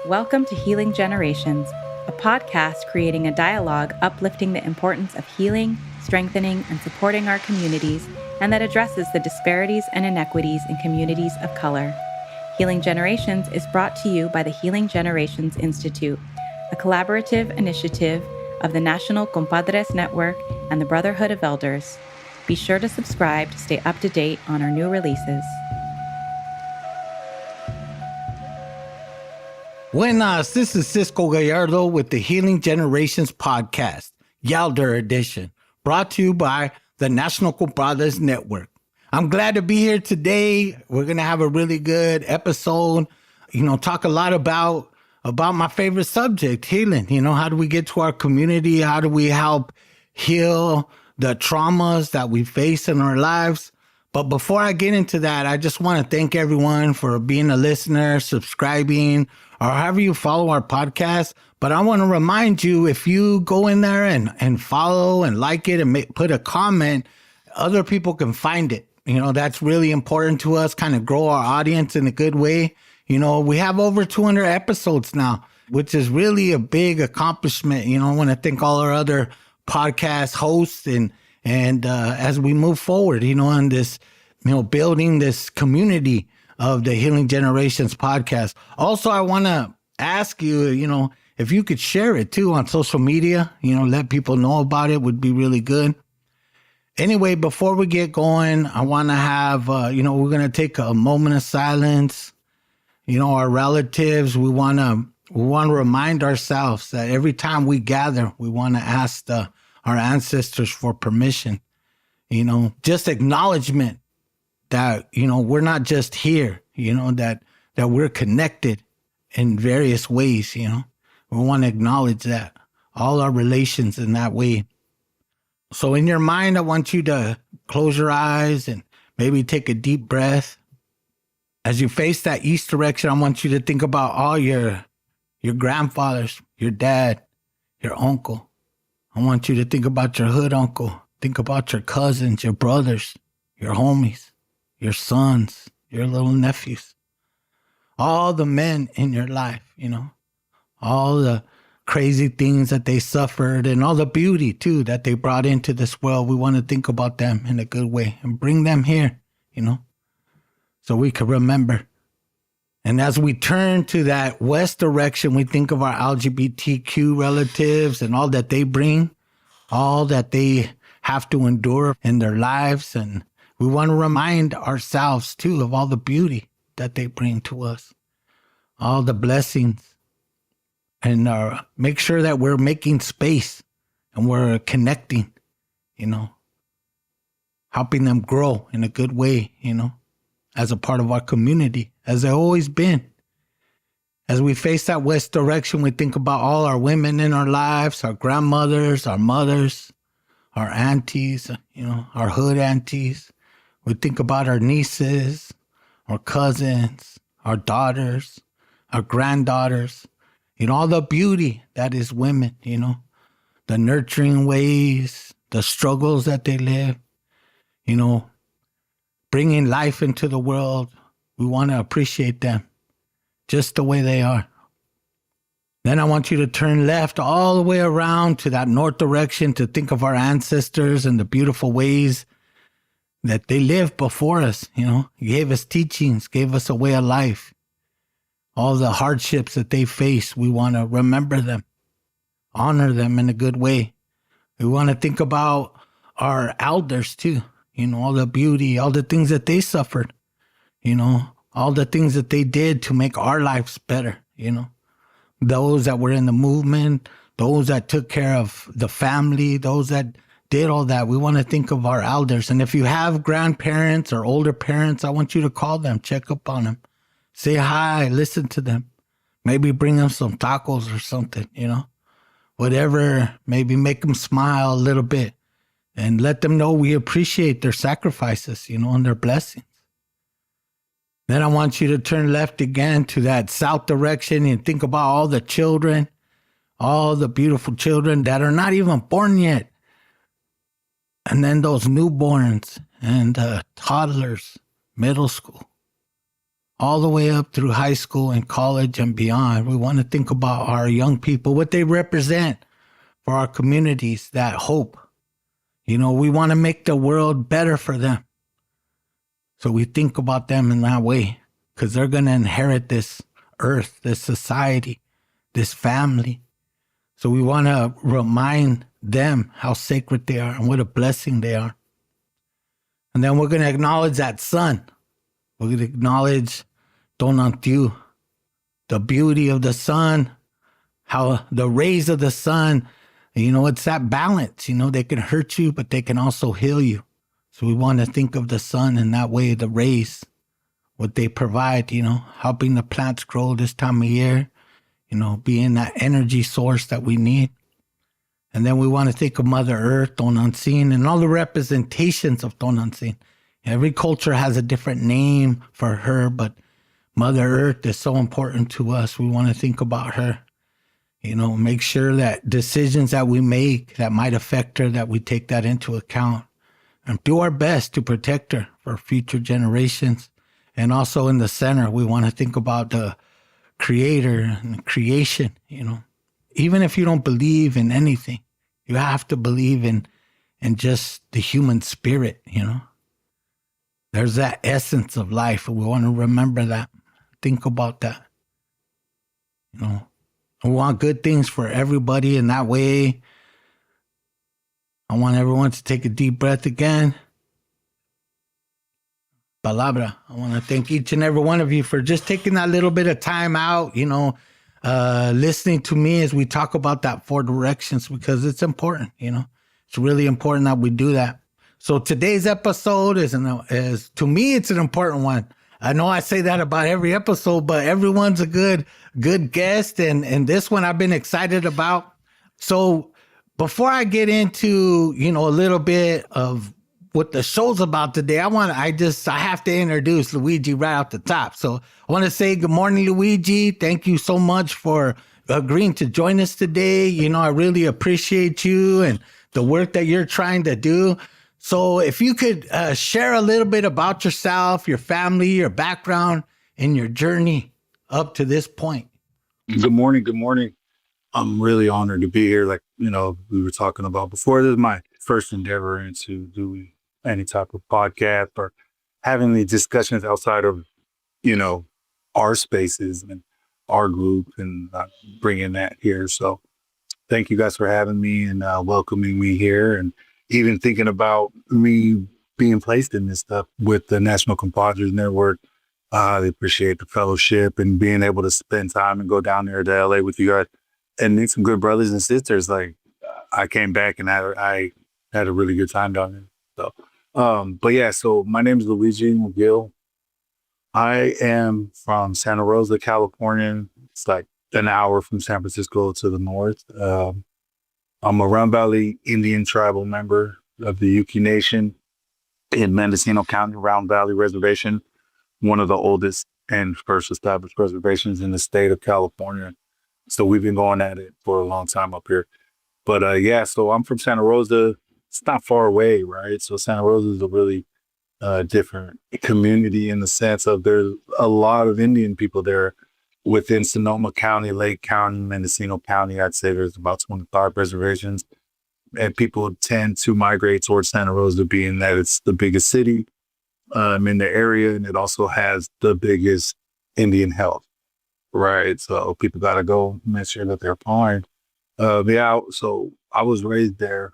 Welcome to Healing Generations, a podcast creating a dialogue uplifting the importance of healing, strengthening, and supporting our communities, and that addresses the disparities and inequities in communities of color. Healing Generations is brought to you by the Healing Generations Institute, a collaborative initiative of the National Compadres Network and the Brotherhood of Yelders. Be sure to subscribe to stay up to date on our new releases. Buenas, this is Cisco Gallardo with the Healing Generations podcast, Yelder edition, brought to you by the National Compadres Network. I'm glad to be here today. We're going to have a really good episode, talk a lot about my favorite subject, healing. How do we get to our community? How do we help heal the traumas that we face in our lives? But before I get into that, I just want to thank everyone for being a listener, subscribing, or however you follow our podcast. But I want to remind you, if you go in there and follow and like it and put a comment, other people can find it. That's really important to us, kind of grow our audience in a good way. We have over 200 episodes now, which is really a big accomplishment. I want to thank all our other podcast hosts and as we move forward, on this, building this community of the Healing Generations podcast. Also, I want to ask you, if you could share it too on social media, let people know about it would be really good. Anyway, before we get going, I want to have, we're going to take a moment of silence. Our relatives, we want to remind ourselves that every time we gather, we want to ask our ancestors for permission, just acknowledgement that, we're not just here, that we're connected in various ways, We want to acknowledge that, all our relations in that way. So in your mind, I want you to close your eyes and maybe take a deep breath. As you face that east direction, I want you to think about all your grandfathers, your dad, your uncle. I want you to think about your hood uncle. Think about your cousins, your brothers, your homies, your sons, your little nephews. All the men in your life, all the crazy things that they suffered and all the beauty too that they brought into this world. We want to think about them in a good way and bring them here, so we can remember. And as we turn to that west direction, we think of our LGBTQ relatives and all that they bring, all that they have to endure in their lives. And we want to remind ourselves too of all the beauty that they bring to us, all the blessings, and make sure that we're making space and we're connecting, helping them grow in a good way, as a part of our community, as they've always been. As we face that west direction, we think about all our women in our lives, our grandmothers, our mothers, our aunties, our hood aunties. We think about our nieces, our cousins, our daughters, our granddaughters, all the beauty that is women, the nurturing ways, the struggles that they live, bringing life into the world. We want to appreciate them just the way they are. Then I want you to turn left all the way around to that north direction to think of our ancestors and the beautiful ways that they lived before us. Gave us teachings, gave us a way of life. All the hardships that they faced, we want to remember them, honor them in a good way. We want to think about our elders too. All the beauty, all the things that they suffered, all the things that they did to make our lives better, those that were in the movement, those that took care of the family, those that did all that. We want to think of our elders. And if you have grandparents or older parents, I want you to call them, check up on them, say hi, listen to them, maybe bring them some tacos or something, whatever, maybe make them smile a little bit. And let them know we appreciate their sacrifices, and their blessings. Then I want you to turn left again to that south direction and think about all the children, all the beautiful children that are not even born yet. And then those newborns and toddlers, middle school, all the way up through high school and college and beyond. We want to think about our young people, what they represent for our communities, that hope. You know, we want to make the world better for them. So we think about them in that way because they're going to inherit this earth, this society, this family. So we want to remind them how sacred they are and what a blessing they are. And then we're going to acknowledge that sun. We're going to acknowledge Tonantiu, the beauty of the sun, how the rays of the sun, you know, it's that balance. You know, they can hurt you, but they can also heal you. So we want to think of the sun in that way, the rays, what they provide, you know, helping the plants grow this time of year, you know, being that energy source that we need. And then we want to think of Mother Earth, Tonantzin, and all the representations of Tonantzin. Every culture has a different name for her, but Mother Earth is so important to us. We want to think about her, you know, make sure that decisions that we make that might affect her, that we take that into account and do our best to protect her for future generations. And also in the center, we want to think about the creator and creation, you know. Even if you don't believe in anything, you have to believe in just the human spirit, you know. There's that essence of life. We want to remember that. Think about that. You know, we want good things for everybody in that way. I want everyone to take a deep breath again. Palabra. I want to thank each and every one of you for just taking that little bit of time out, you know, listening to me as we talk about that 4 directions, because it's important, you know. It's really important that we do that. So today's episode is to me, it's an important one. I know I say that about every episode, but everyone's a good guest. And this one I've been excited about. So before I get into, you know, a little bit of what the show's about today, I have to introduce Louwegie right off the top. So I want to say good morning, Louwegie. Thank you so much for agreeing to join us today. You know, I really appreciate you and the work that you're trying to do. So if you could share a little bit about yourself, your family, your background, and your journey up to this point. Good morning. Good morning. I'm really honored to be here. Like, you know, we were talking about before, this is my first endeavor into doing any type of podcast or having these discussions outside of, you know, our spaces and our group and bringing that here. So thank you guys for having me and welcoming me here, and even thinking about me being placed in this stuff with the National Compadres Network. They appreciate the fellowship and being able to spend time and go down there to LA with you guys and meet some good brothers and sisters. Like, I came back and I had a really good time down there. So, but yeah, so my name is Louwegie McGill. I am from Santa Rosa, California. It's like an hour from San Francisco to the north. I'm a Round Valley Indian tribal member of the Yuki Nation in Mendocino County, Round Valley Reservation, one of the oldest and first established reservations in the state of California. So we've been going at it for a long time up here. But yeah, so I'm from Santa Rosa. It's not far away, right? So Santa Rosa is a really different community in the sense of there's a lot of Indian people there. Within Sonoma County, Lake County, Mendocino County, I'd say there's about 25 reservations. And people tend to migrate towards Santa Rosa, being that it's the biggest city in the area, and it also has the biggest Indian health, right? So people got to go make sure that they're fine. Yeah, so I was raised there.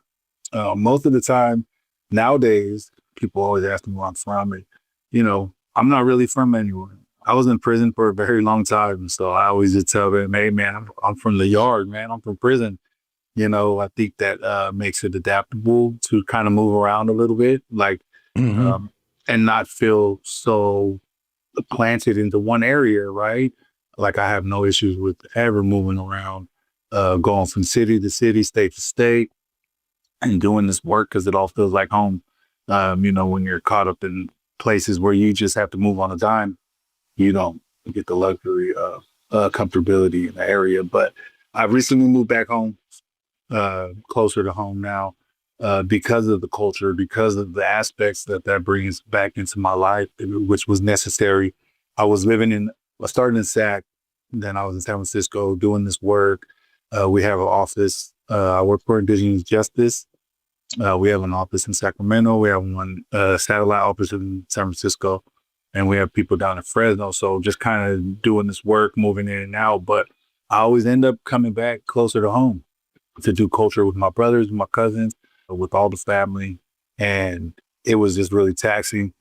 Most of the time, nowadays, people always ask me where I'm from. And, you know, I'm not really from anywhere. I was in prison for a very long time. So I always just tell them, hey, man, I'm from the yard, man. I'm from prison. You know, I think that makes it adaptable to kind of move around a little bit, like, and not feel so planted into one area, right? Like, I have no issues with ever moving around, going from city to city, state to state, and doing this work because it all feels like home. You know, when you're caught up in places where you just have to move on a dime, you don't get the luxury of comfortability in the area. But I recently moved back home, closer to home now, because of the culture, because of the aspects that brings back into my life, which was necessary. I started in SAC, then I was in San Francisco doing this work. We have an office. I work for Indigenous Justice. We have an office in Sacramento. We have one satellite office in San Francisco, and we have people down in Fresno. So just kind of doing this work, moving in and out. But I always end up coming back closer to home to do culture with my brothers, with my cousins, with all the family. And it was just really taxing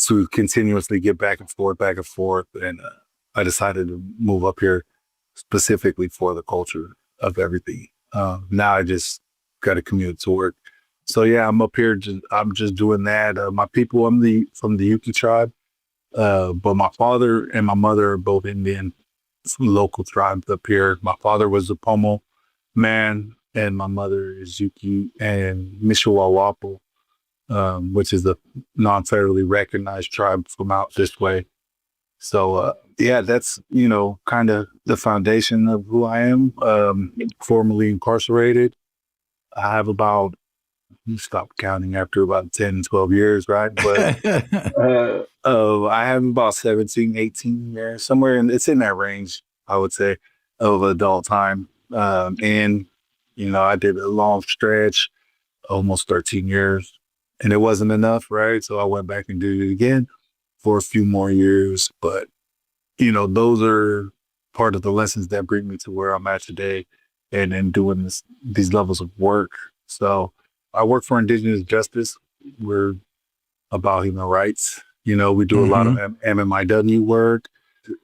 to continuously get back and forth, back and forth. And I decided to move up here specifically for the culture of everything. Now I just got to commute to work. So yeah, I'm up here. I'm just doing that. My people, from the Yuki tribe, but my father and my mother are both Indian, some local tribes up here. My father was a Pomo man, and my mother is Yuki and Mishawawapo, which is a non-federally recognized tribe from out this way. So yeah, that's kind of the foundation of who I am. Formerly incarcerated. I have about, you stopped counting after about 10, 12 years, right? But I have about 17, 18 years, it's in that range, I would say, of adult time. And, I did a long stretch, almost 13 years, and it wasn't enough, right? So I went back and did it again for a few more years. But, those are part of the lessons that bring me to where I'm at today and doing these levels of work. So I work for Indigenous Justice. We're about human rights. We do a lot of MMIW work.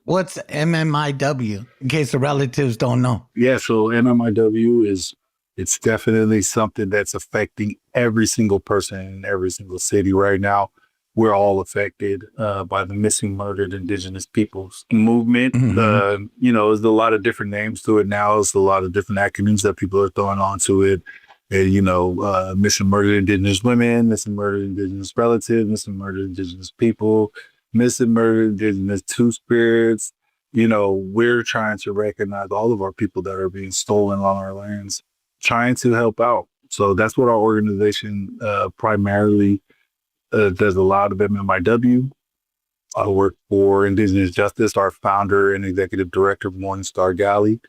What's MMIW, in case the relatives don't know? Yeah, so MMIW it's definitely something that's affecting every single person in every single city right now. We're all affected by the missing, murdered Indigenous peoples movement. There's a lot of different names to it now. There's a lot of different acronyms that people are throwing onto it. And, missing, murdered Indigenous women, missing, murdered Indigenous relatives, missing, murdered Indigenous people, missing, murdered Indigenous two-spirits. We're trying to recognize all of our people that are being stolen on our lands, trying to help out. So that's what our organization primarily does, a lot of MMIW. I work for Indigenous Justice. Our founder and executive director, Morningstar Galley,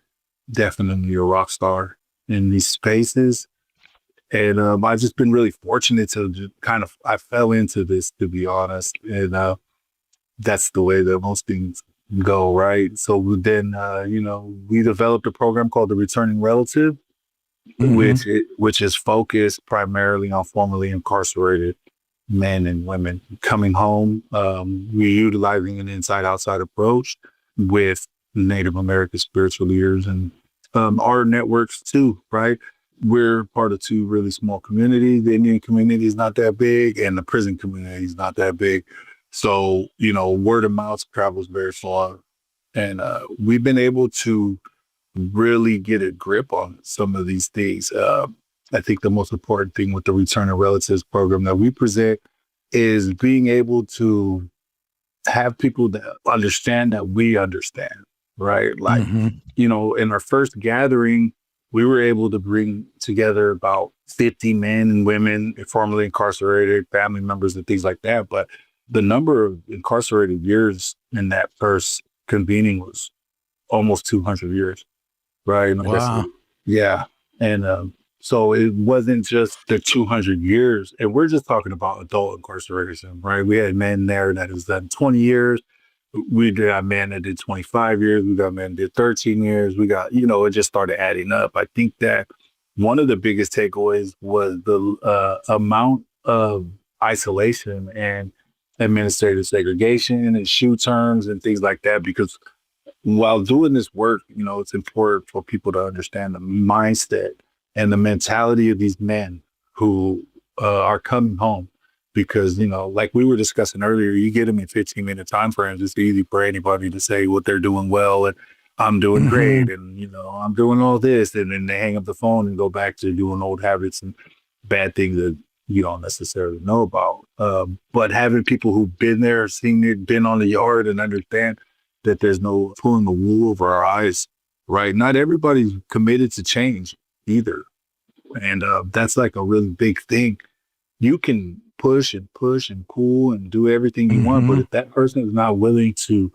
definitely a rock star in these spaces. And I've just been really fortunate to I fell into this, to be honest. And that's the way that most things go, right? So then, we developed a program called the Returning Relative, which is focused primarily on formerly incarcerated men and women coming home. We're utilizing an inside-outside approach with Native American spiritual leaders and our networks too, right? We're part of two really small communities. The Indian community is not that big, and the prison community is not that big. So, word of mouth travels very far. And we've been able to really get a grip on some of these things. I think the most important thing with the Return of Relatives program that we present is being able to have people that understand that we understand, right? Like, in our first gathering, we were able to bring together about 50 men and women, formerly incarcerated, family members and things like that. But the number of incarcerated years in that first convening was almost 200 years, right? And wow. Yeah. And so it wasn't just the 200 years. And we're just talking about adult incarceration, right? We had men there that has done 20 years. We got a man that did 25 years. We got a man that did 13 years. We got, it just started adding up. I think that one of the biggest takeaways was the amount of isolation and administrative segregation and shoe terms and things like that. Because while doing this work, it's important for people to understand the mindset and the mentality of these men who are coming home. Because, like we were discussing earlier, you get them in 15-minute time frames. It's easy for anybody to say what they're doing well and I'm doing great and, I'm doing all this. And then they hang up the phone and go back to doing old habits and bad things that you don't necessarily know about. But having people who've been there, seen it, been on the yard and understand that there's no pulling the wool over our eyes, right? Not everybody's committed to change either. And that's like a really big thing. You can push and pull and do everything you want, but if that person is not willing to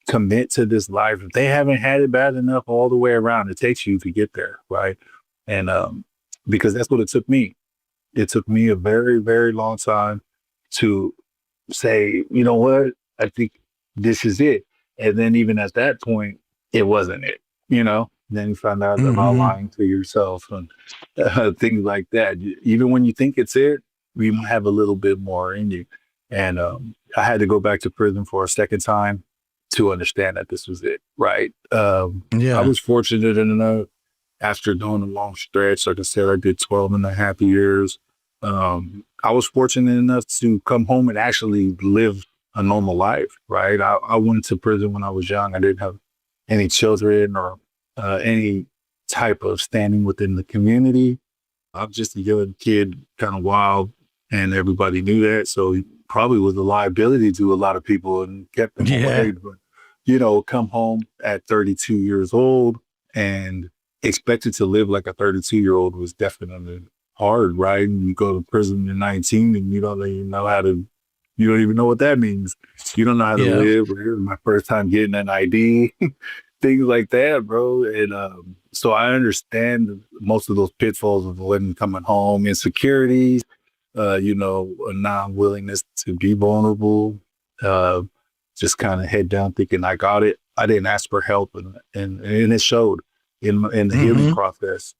commit to this life, if they haven't had it bad enough all the way around, it takes you to get there, right? And because that's what it took me. It took me a very, very long time to say, you know what, I think this is it. And then even at that point, it wasn't it, you know? Then you find out about Mm-hmm. lying to yourself and things like that. Even when you think it's it, you might have a little bit more in you. And I had to go back to prison for a second time to understand that this was it, right? I Yeah. was fortunate enough after doing a long stretch. Like I said, I did 12 and a half years. I was fortunate enough to come home and actually live a normal life, right? I went to prison when I was young. I didn't have any children or any type of standing within the community. I'm just a young kid, kind of wild, and everybody knew that. So he probably was a liability to a lot of people and kept them Yeah. away. But, you know, come home at 32 years old and expected to live like a 32-year-old was definitely hard, right? And you go to prison at 19 and you don't even know how to, you don't even know what that means. You don't know how to Yeah. live. It was my first time getting an ID. Things like that, bro. And so I understand most of those pitfalls of when coming home, insecurities, you know, a non-willingness to be vulnerable, uh, just kind of head down thinking I got it. I didn't ask for help, and it showed in the healing Mm-hmm. process.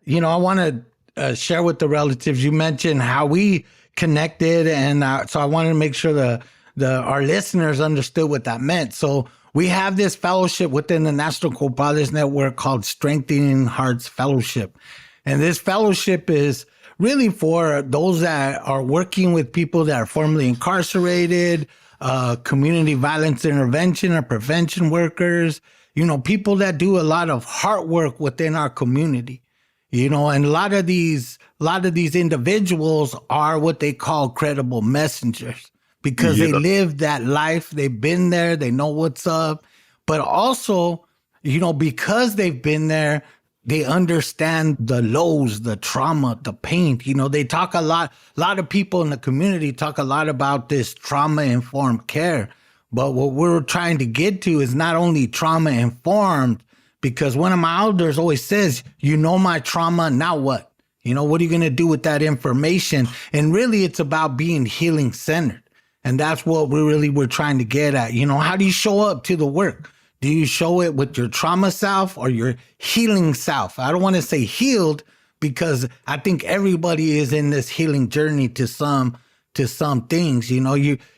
You know, I want to share with the relatives. You mentioned how we connected, and so I wanted to make sure the our listeners understood what that meant. So we have this fellowship within the National Co-Brothers Network called Strengthening Hearts Fellowship, and this fellowship is really for those that are working with people that are formerly incarcerated, community violence intervention or prevention workers. You know, people that do a lot of heart work within our community. You know, and a lot of these individuals are what they call credible messengers because they Yeah, live that life. They've been there. They know what's up. But also, you know, because they've been there, they understand the lows, the trauma, the pain. You know, they talk a lot of people in the community talk a lot about this trauma informed care. But what we're trying to get to is not only trauma informed, because one of my elders always says, you know, my trauma, now what? You know, what are you going to do with that information? And really, it's about being healing centered. And that's what we're trying to get at. You know, how do you show up to the work? Do you show it with your trauma self or your healing self? I don't want to say healed because I think everybody is in this healing journey to some things. You know,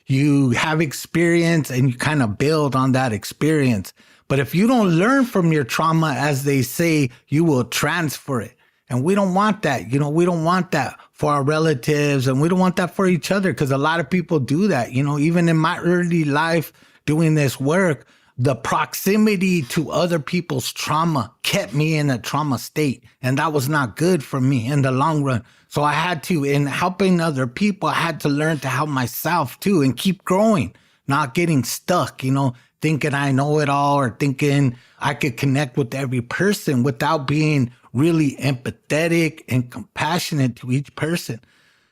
you have experience and you kind of build on that experience. But if you don't learn from your trauma, as they say, you will transfer it. And we don't want that. You know, we don't want that for our relatives and we don't want that for each other because a lot of people do that. You know, even in my early life doing this work, the proximity to other people's trauma kept me in a trauma state. And that was not good for me in the long run. So I had to, in helping other people, I had to learn to help myself too and keep growing, not getting stuck, you know, thinking I know it all or thinking I could connect with every person without being really empathetic and compassionate to each person.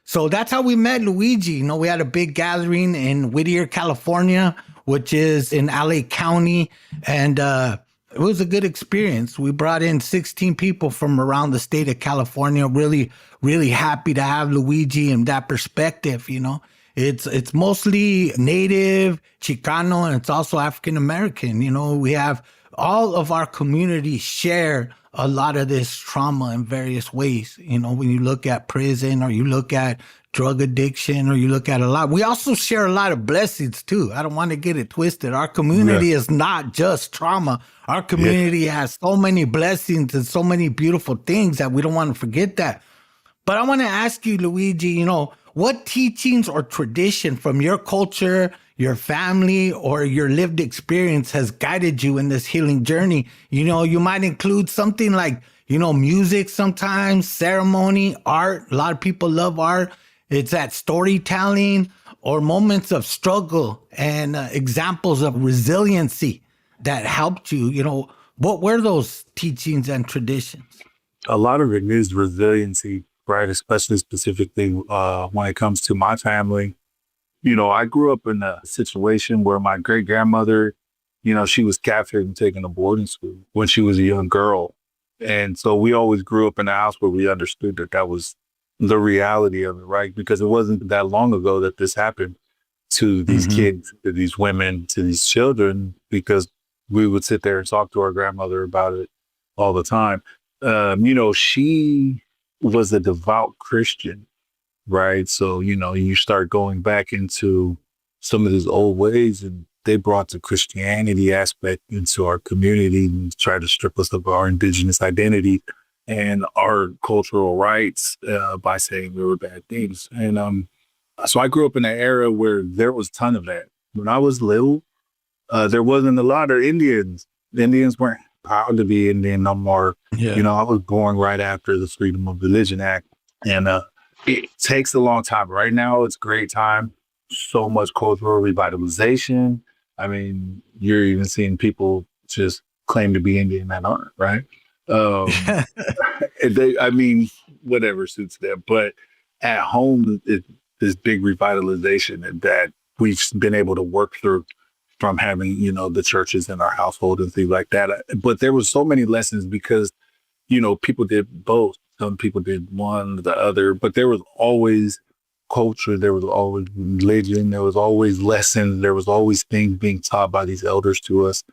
So that's how we met Louwegie. You know, we had a big gathering in Whittier, California, which is in LA County. And it was a good experience. We brought in 16 people from around the state of California. Really, really happy to have Louwegie in that perspective, you know. It's mostly Native, Chicano, and it's also African American. You know, we have all of our communities share a lot of this trauma in various ways. You know, when you look at prison or you look at drug addiction or you look at a lot, we also share a lot of blessings too. I don't want to get it twisted. Our yeah, community is not just trauma. Our yeah. community has so many blessings and so many beautiful things that we don't want to forget that. But I want to ask you, Louwegie, you know, what teachings or tradition from your culture, your family, or your lived experience has guided you in this healing journey? You know, you might include something like, you know, music sometimes, ceremony, art. A lot of people love art. It's that storytelling or moments of struggle and examples of resiliency that helped you. You know, what were those teachings and traditions? A lot of it is resiliency, right? Especially specifically when it comes to my family. You know, I grew up in a situation where my great grandmother she was captured and taken to boarding school when she was a young girl. And so we always grew up in a house where we understood that that was the reality of it, right? Because it wasn't that long ago that this happened to these kids, to these women, to these children, because we would sit there and talk to our grandmother about it all the time. She was a devout Christian, right? So, you start going back into some of these old ways, and they brought the Christianity aspect into our community and tried to strip us of our indigenous identity and our cultural rights by saying we were bad things. And so I grew up in an era where there was a ton of that. When I was little, there wasn't a lot of Indians. The Indians weren't proud to be Indian no more. Yeah. I was born right after the Freedom of Religion Act. And it takes a long time. Right now, it's a great time. So much cultural revitalization. I mean, you're even seeing people just claim to be Indian that aren't, right? Whatever suits them. But at home, this big revitalization that we've been able to work through from having, the churches in our household and things like that. But there was so many lessons because, people did both. Some people did one, the other, but there was always culture. There was always religion. There was always lessons. There was always things being taught by these elders to us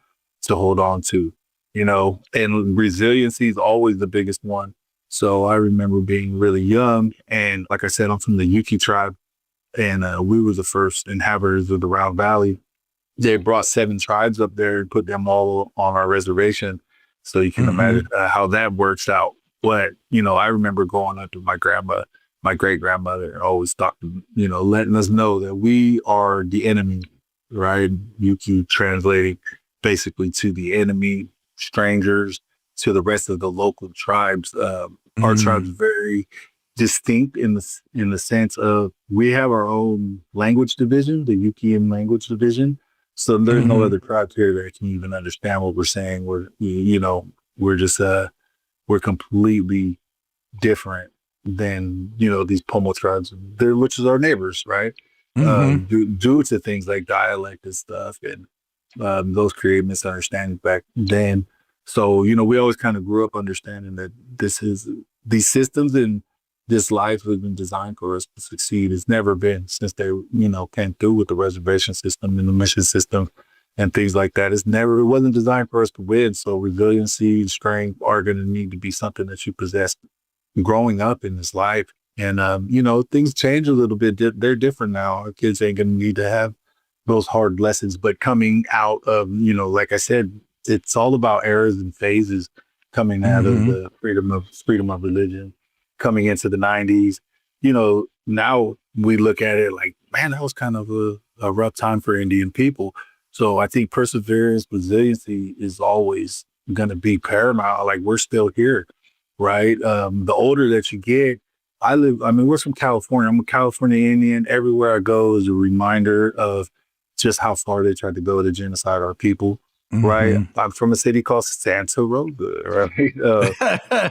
to hold on to, and resiliency is always the biggest one. So I remember being really young. And like I said, I'm from the Yuki tribe, and we were the first inhabitants of the Round Valley. They brought 7 tribes up there and put them all on our reservation. So you can imagine how that works out. But, I remember going up to my grandma, my great grandmother, always talking, letting us know that we are the enemy, right? Yuki translating basically to the enemy, strangers, to the rest of the local tribes. Our tribe is very distinct in the sense of we have our own language division, the Yukian language division. So there's no other tribes here that can even understand what we're saying. We're just we're completely different than these Pomo tribes, which is our neighbors, right? Due to things like dialect and stuff, and those create misunderstandings back then. So we always kind of grew up understanding that these systems and this life has been designed for us to succeed. It's never been since they came through with the reservation system and the mission system and things like that. It wasn't designed for us to win. So resiliency and strength are going to need to be something that you possess growing up in this life. And, things change a little bit. They're different now. Our kids ain't going to need to have those hard lessons, but coming out of, like I said, it's all about eras and phases coming out of the freedom of religion, coming into the 90s. Now we look at it like, man, that was kind of a rough time for Indian people. So I think perseverance, resiliency is always going to be paramount. Like, we're still here, right? The older that you get, we're from California. I'm a California Indian. Everywhere I go is a reminder of just how far they tried to go to genocide our people, right? I'm from a city called Santa Rosa, right?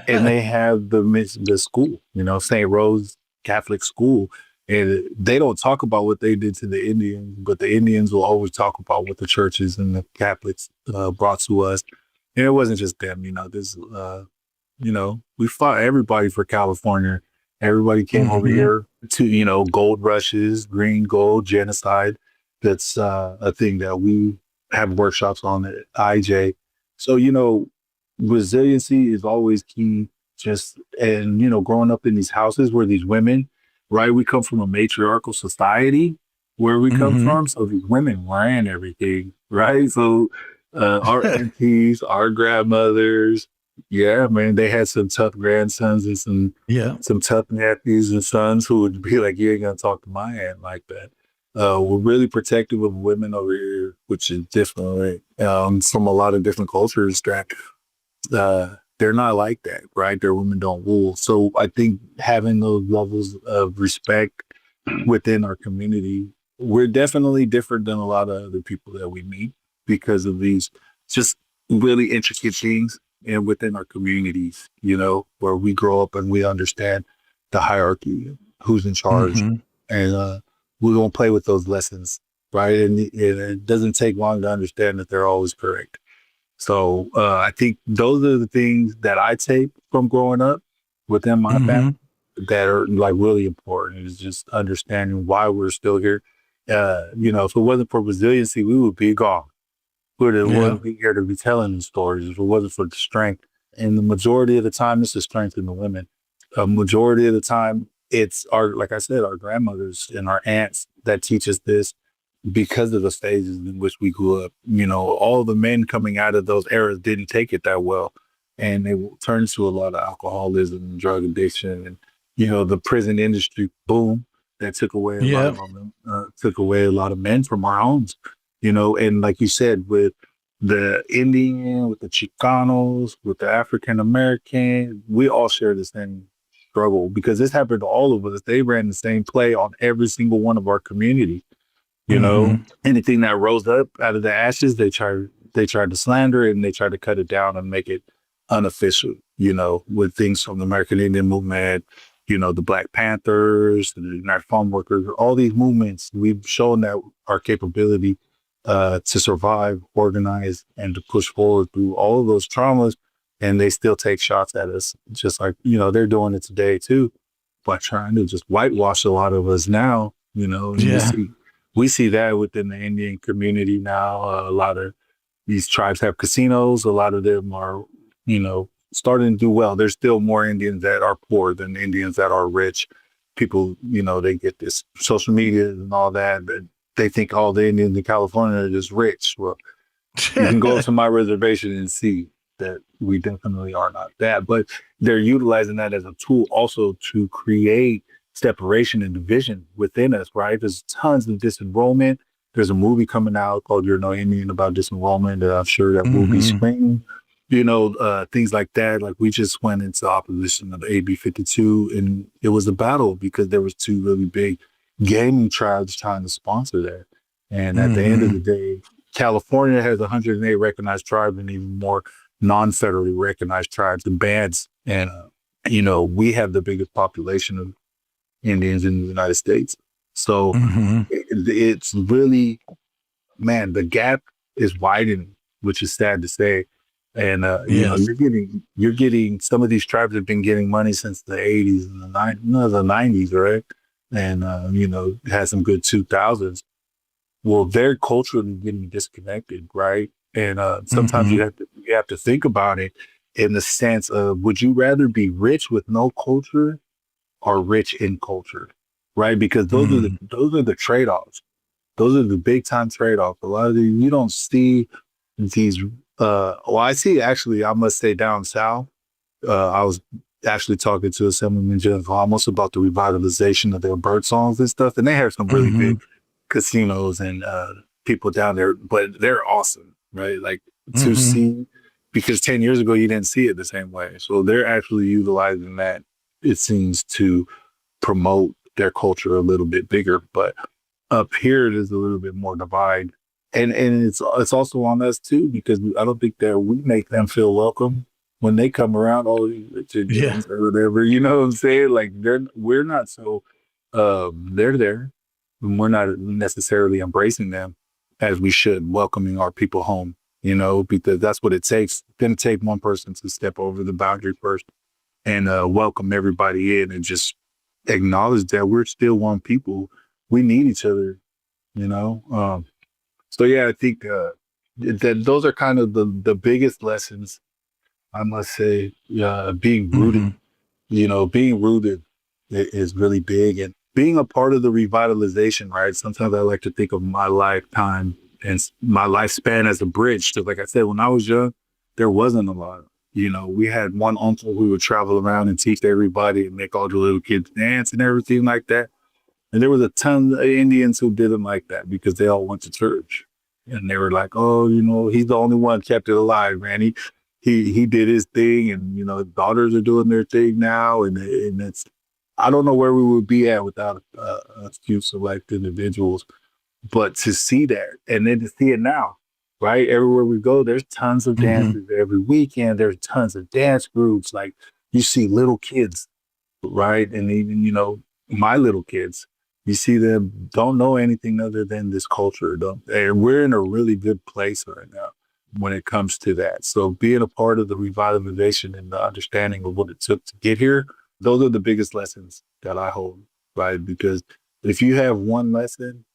And they have the school, St. Rose Catholic School. And they don't talk about what they did to the Indians, but the Indians will always talk about what the churches and the Catholics brought to us. And it wasn't just them, we fought everybody for California. Everybody came over here to, gold rushes, green gold, genocide. That's a thing that we have workshops on at IJ. So, resiliency is always key. Growing up in these houses where these women, right? We come from a matriarchal society where we come from. So these women ran everything, right? So our aunties, our grandmothers, yeah, man, they had some tough grandsons and some tough nephews and sons who would be like, you ain't gonna talk to my aunt like that. We're really protective of women over here, which is different, right? From a lot of different cultures that they're not like that, right? Their women don't rule. So I think having those levels of respect within our community, we're definitely different than a lot of other people that we meet because of these just really intricate things and within our communities, where we grow up and we understand the hierarchy, who's in charge. And we're going to play with those lessons right? And it doesn't take long to understand that they're always correct. So I think those are the things that I take from growing up within my Mm-hmm. family that are like really important. Is just understanding why we're still here. If it wasn't for resiliency, we would be gone. We Yeah. wouldn't be here to be telling the stories if it wasn't for the strength. And the majority of the time, it's the strength in the women. A majority of the time, it's like I said, our grandmothers and our aunts that teach us this because of the stages in which we grew up. All the men coming out of those eras didn't take it that well. And they turned to a lot of alcoholism and drug addiction and, the prison industry boom that took away a lot Yeah. of took away a lot of men from our homes, and like you said, with the Indian, with the Chicanos, with the African American, we all share the same struggle because this happened to all of us. They ran the same play on every single one of our community. Mm-hmm. Anything that rose up out of the ashes, they tried to slander it and they tried to cut it down and make it unofficial, with things from the American Indian movement, the Black Panthers, the United Farm Workers, all these movements, we've shown that our capability to survive, organize, and to push forward through all of those traumas. And they still take shots at us, just like, they're doing it today too, by trying to just whitewash a lot of us now, and we Yeah. see that within the Indian community now. A lot of these tribes have casinos. A lot of them are, starting to do well. There's still more Indians that are poor than Indians that are rich. People, they get this social media and all that, but they think all the Indians in California are just rich. Well, you can go to my reservation and see that we definitely are not that. But they're utilizing that as a tool also to create separation and division within us, right? There's tons of disenrollment. There's a movie coming out called You're No Indian about disenrollment that I'm sure that will be Mm-hmm. screened. Things like that. Like we just went into opposition of AB 52 and it was a battle because there was two really big gaming tribes trying to sponsor that. And at the end of Mm-hmm. the day, California has 108 recognized tribes and even more non-federally recognized tribes and bands. And, we have the biggest population of Indians in the United States. So Mm-hmm. it's really, man, the gap is widening, which is sad to say. And, Yes. you're getting, some of these tribes have been getting money since the 80s and the 90s, right? And, had some good 2000s. Well, they're culturally getting disconnected, right? And sometimes Mm-hmm. you have to think about it in the sense of would you rather be rich with no culture or rich in culture, right? Because Mm-hmm. those are the trade offs. Those are the big time trade offs. A lot of you don't see these. Well, I see actually. I must say down south. I was actually talking to Assemblyman Jennifer almost about the revitalization of their bird songs and stuff, and they have some really Mm-hmm. big casinos and people down there, but they're awesome, right? Like to Mm-hmm. see, because 10 years ago you didn't see it the same way. So they're actually utilizing that, it seems, to promote their culture a little bit bigger. But up here it is a little bit more divide. And it's also on us too, because I don't think that we make them feel welcome when they come around, oh, you Richard Yeah. Jones or whatever, you know what I'm saying? Like we're not so they're there. And we're not necessarily embracing them as we should, welcoming our people home, because that's what it takes. It's gonna take one person to step over the boundary first and welcome everybody in and just acknowledge that we're still one people. We need each other, you know. So yeah, I think that those are kind of the biggest lessons, I must say. Being rooted, Mm-hmm. being rooted is really big, and being a part of the revitalization. Right. Sometimes I like to think of my lifetime and my lifespan as a bridge. Because, like I said, when I was young, there wasn't a lot. We had one uncle who would travel around and teach everybody and make all the little kids dance and everything like that. And there was a ton of Indians who didn't like that because they all went to church. And they were like, oh, he's the only one kept it alive, man. He did his thing, and his daughters are doing their thing now, and it's, I don't know where we would be at without a few select individuals. But to see that, and then to see it now, right? Everywhere we go, there's tons of Mm-hmm. dances every weekend. There's tons of dance groups. Like you see little kids, right? And even my little kids. You see them don't know anything other than this culture. And we're in a really good place right now when it comes to that. So being a part of the revitalization and the understanding of what it took to get here, those are the biggest lessons that I hold, right? Because if you have one lesson,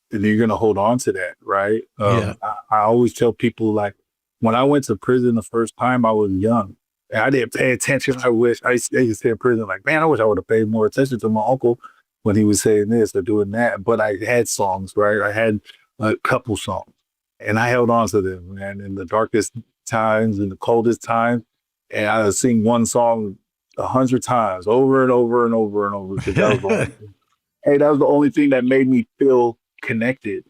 then you're going to hold on to that, right? Yeah. I always tell people, like, when I went to prison the first time, I was young. And I didn't pay attention. I used to say in prison, like, man, I wish I would have paid more attention to my uncle when he was saying this or doing that. But I had songs, right? I had a couple songs. And I held on to them, man, in the darkest times, in the coldest times. And I would sing one song 100 times, over and over and over and over, because that was the only thing. Hey, that was the only thing that made me feel connected,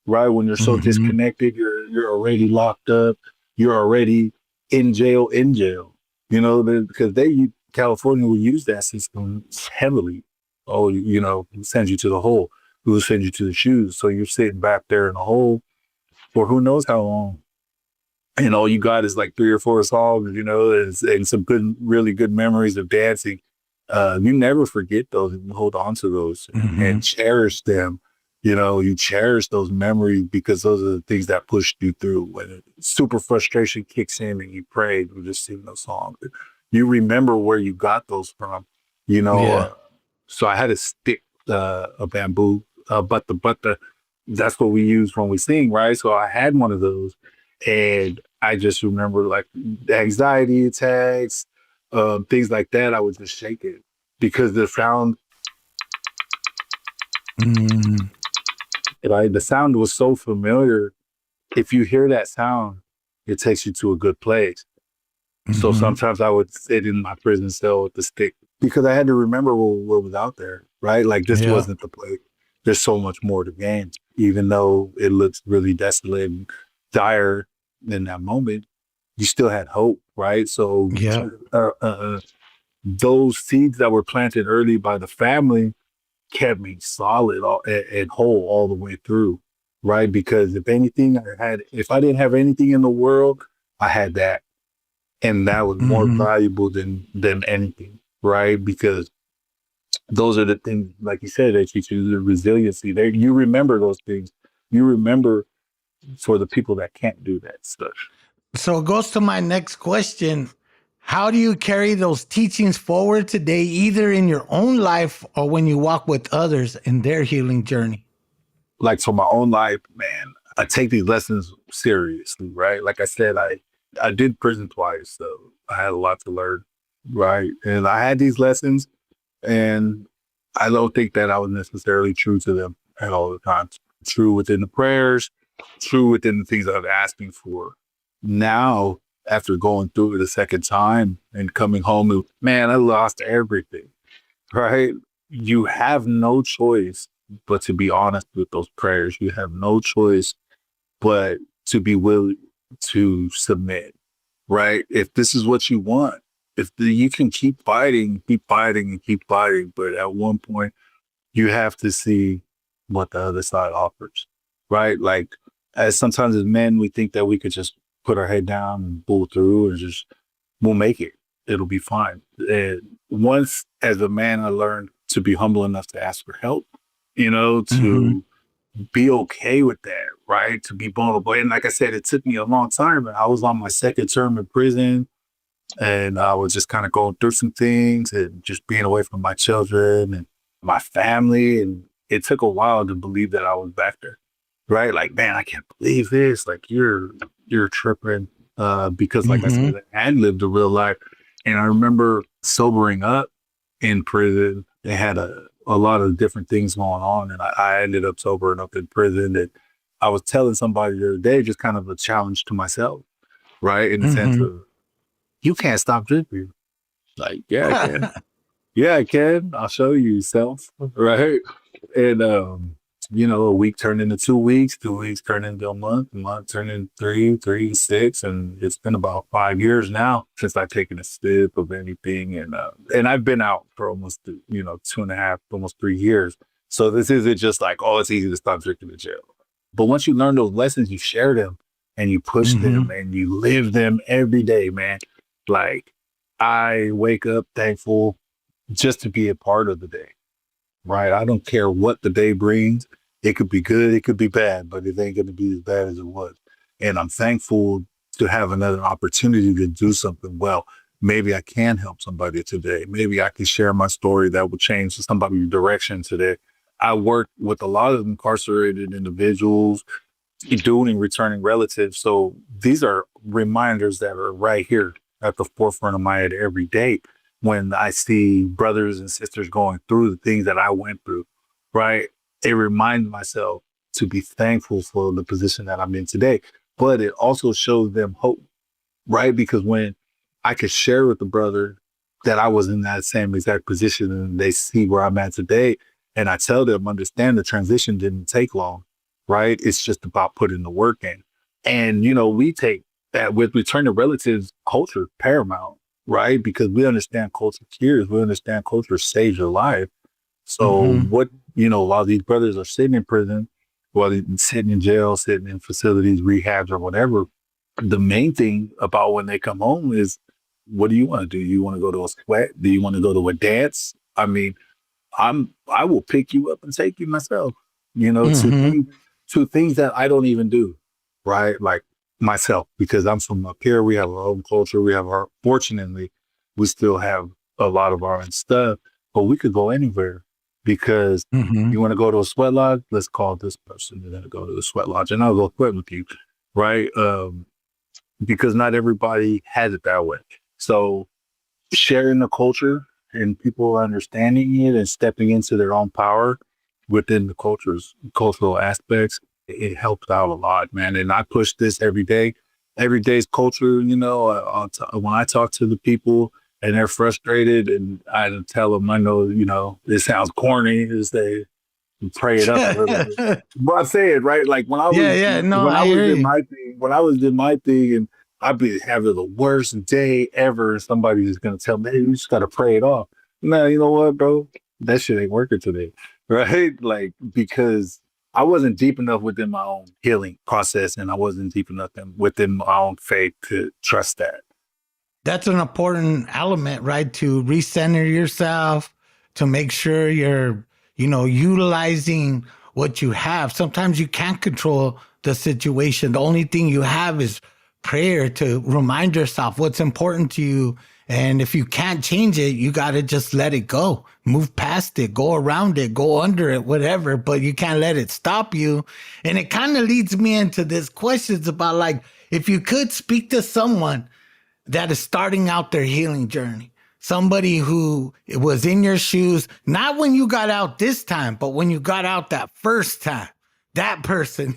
right? When you're so Mhm. disconnected, you're already locked up, you're already in jail, because California will use that system heavily. Oh, send you to the hole. We will send you to the shoes. So you're sitting back there in a hole for who knows how long. And all you got is like 3 or 4 songs, and some good, really good memories of dancing. You never forget those and hold on to those and Mhm. cherish them. You cherish those memories because those are the things that pushed you through. When super frustration kicks in and you pray, you just sing those songs. You remember where you got those from, you know. Yeah. Uh, so I had a stick, a bamboo, but the that's what we use when we sing, right? So I had one of those, and I just remember like anxiety attacks, things like that. I would just shake it because the sound, Mhm. right? The sound was so familiar. If you hear that sound, it takes you to a good place. So Mhm. sometimes I would sit in my prison cell with the stick because I had to remember what was out there, right? Like this Yeah. wasn't the place. There's so much more to gain, even though it looks really desolate and dire in that moment. You still had hope, right? So Yeah. those seeds that were planted early by the family kept me solid and whole all the way through, right? Because if I didn't have anything in the world, I had that, and that was more Mhm. valuable than anything, right? Because those are the things, like you said, that teach you the resiliency. You remember those things. You remember for the people that can't do that stuff. So it goes to my next question. How do you carry those teachings forward today, either in your own life or when you walk with others in their healing journey? Like for my own life, man, I take these lessons seriously, right? Like I said, I did prison twice, so I had a lot to learn, right? And I had these lessons, and I don't think that I was necessarily true to them at all the times. True within the prayers, true within the things I'm asking for. Now, after going through it the second time and coming home, man, I lost everything, right? You have no choice but to be honest with those prayers. You have no choice but to be willing to submit, right? If this is what you want, you can keep fighting, and keep fighting, but at one point you have to see what the other side offers, right? Like, as sometimes as men, we think that we could just put our head down and pull through and just we'll make it. It'll be fine. And once, as a man, I learned to be humble enough to ask for help, Mhm. to be okay with that, right? To be vulnerable. And like I said, it took me a long time. I was on my second term in prison, and I was just kind of going through some things and just being away from my children and my family. And it took a while to believe that I was back there, right? Like, man, I can't believe this. Like, you're tripping, because, like I Mhm. said, I had lived a real life. And I remember sobering up in prison. They had a lot of different things going on, and I ended up sobering up in prison. And I was telling somebody the other day, just kind of a challenge to myself, right? In the sense Mhm. of, you can't stop drinking. Like, yeah, I can. Yeah, I can. I'll show you, self. Right. And, a week turned into 2 weeks, 2 weeks turned into a month turned into three, 6. And it's been about 5 years now since I've taken a sip of anything. And I've been out for almost, 2.5, almost 3 years. So this isn't just like, oh, it's easy to stop drinking in jail. But once you learn those lessons, you share them and you push them Mhm. and you live them every day, man. Like, I wake up thankful just to be a part of the day. right? I don't care what the day brings. It could be good, it could be bad, but it ain't going to be as bad as it was. And I'm thankful to have another opportunity to do something well. Maybe I can help somebody today. Maybe I can share my story that will change somebody's direction today. I work with a lot of incarcerated individuals, doing and returning relatives. So these are reminders that are right here at the forefront of my head every day when I see brothers and sisters going through the things that I went through, right? It reminds myself to be thankful for the position that I'm in today, but it also shows them hope, right? Because when I could share with the brother that I was in that same exact position and they see where I'm at today, and I tell them, understand the transition didn't take long, right? It's just about putting the work in. And, we take that with return to relatives culture paramount, right? Because we understand culture cures, we understand culture saves your life. So while these brothers are sitting in prison, while they're sitting in jail, sitting in facilities, rehabs or whatever, the main thing about when they come home is, what do you want to do? You want to go to a sweat? Do you want to go to a dance? I mean, I will pick you up and take you myself, to things that I don't even do, right? Like myself, because I'm from up here. We have our own culture. Fortunately, we still have a lot of our own stuff, but we could go anywhere because you want to go to a sweat lodge? Let's call this person and then go to the sweat lodge and I'll go sweat with you, right? Because not everybody has it that way. So sharing the culture and people understanding it and stepping into their own power within the cultural aspects, it helps out a lot, man. And I push this every day. Every day's culture, when I talk to the people and they're frustrated and I tell them, I know, it sounds corny as they pray it up a little bit. But I say it, right? Like when I was, No, when I I was hear in you. my thing, and I'd be having the worst day ever. And somebody's going to tell me, hey, you just got to pray it off. No, you know what, bro? That shit ain't working today. Right? Like, because I wasn't deep enough within my own healing process and I wasn't deep enough within my own faith to trust that. That's an important element, right? To recenter yourself, to make sure you're, utilizing what you have. Sometimes you can't control the situation. The only thing you have is prayer to remind yourself what's important to you. And if you can't change it, you got to just let it go, move past it, go around it, go under it, whatever, but you can't let it stop you. And it kind of leads me into this questions about like, if you could speak to someone that is starting out their healing journey. Somebody who was in your shoes, not when you got out this time, but when you got out that first time. That person,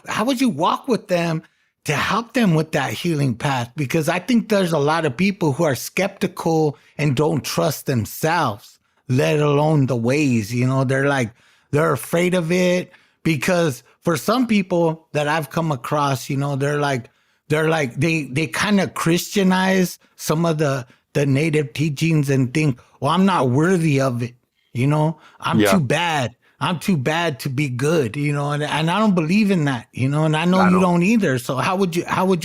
how would you walk with them to help them with that healing path? Because I think there's a lot of people who are skeptical and don't trust themselves, let alone the ways, they're afraid of it. Because for some people that I've come across, they kind of Christianize some of the native teachings and think, well, I'm not worthy of it. I'm Yeah, too bad. I'm too bad to be good, and I don't believe in that, and I know I you don't. don't either. So how would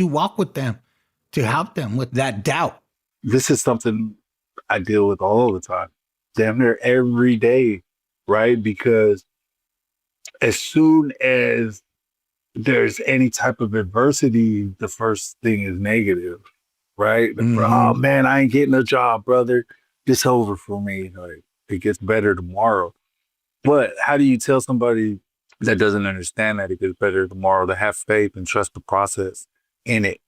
you walk with them to help them with that doubt? This is something I deal with all the time, damn near every day, right? Because as soon as there's any type of adversity, the first thing is negative, right? Oh Mm-hmm. man, I ain't getting a job, brother. It's over for me. Like it gets better tomorrow. But how do you tell somebody that doesn't understand that it gets better tomorrow to have faith and trust the process in it,